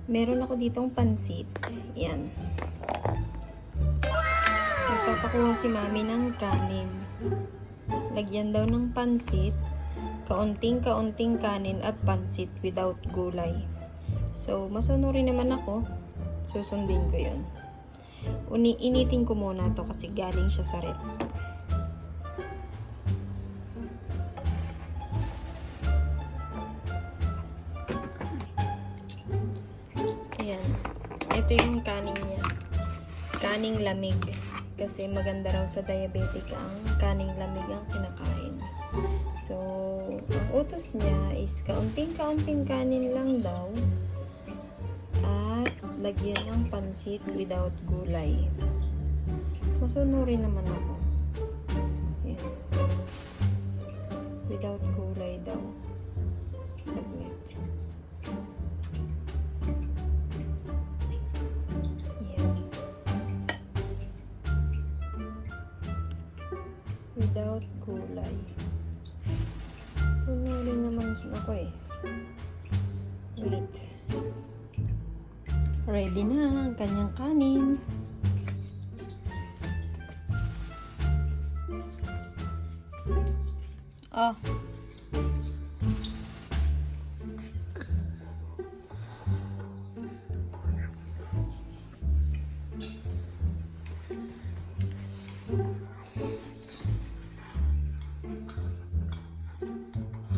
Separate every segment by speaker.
Speaker 1: Meron ako ditong pansit. Yan. Nagpapakuha si mami ng kanin. Lagyan daw ng pansit. Kaunting-kaunting kanin at pansit without gulay. So, masunurin naman ako. Susundin ko yun. Initin ko muna to kasi galing siya sa rep. Ayan. Ito yung kanin niya. Kaning lamig. Kasi maganda raw sa diabetic ang kaning lamig ang kinakain. So, ang utos niya is kaunting-kaunting kanin lang daw. At lagyan ng pansit without gulay. Masunurin naman ako. Ayan. Without gulay daw. Saglit. Without gulay. Sunurin naman ako eh. Wait. Ready na ang kanyang kanin. Oh.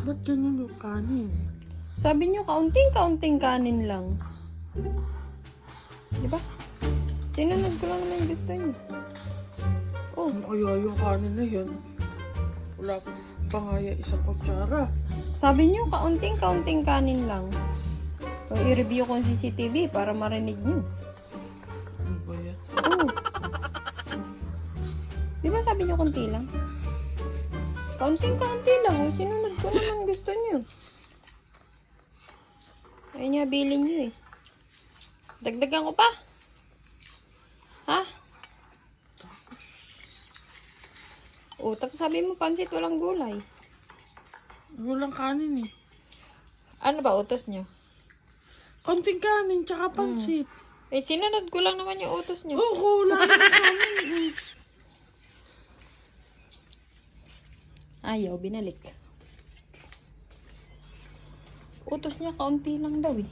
Speaker 2: Ba't ganun yung kanin?
Speaker 1: Sabi niyo kaunting-kaunting kanin lang. Di ba? Sinunod ko lang naman yung gusto niyo. Oh.
Speaker 2: Ano kaya yung kanin na yun? Wala pa nga yung isang kutsara.
Speaker 1: Sabi niyo kaunting-kaunting kanin lang. So, i-review ko yung CCTV para marinig niyo.
Speaker 2: Ano ba yan?
Speaker 1: Oh. Di ba sabi niyo konti lang? Kaunting-kaunti lang. Oh. Sinunod ko naman gusto niyo. Ayun niya, bilhin niyo eh. Dagdagan ko pa. Ha? O, tapos sabi mo pansit, walang gulay.
Speaker 2: Walang kanin eh.
Speaker 1: Ano ba utos niyo?
Speaker 2: Konting kanin, tsaka pansit.
Speaker 1: Eh, sinunod ko lang naman yung utos niyo.
Speaker 2: Oo, wala naman kanin eh.
Speaker 1: Ayaw, binalik. Utos niya, kaunti lang daw eh.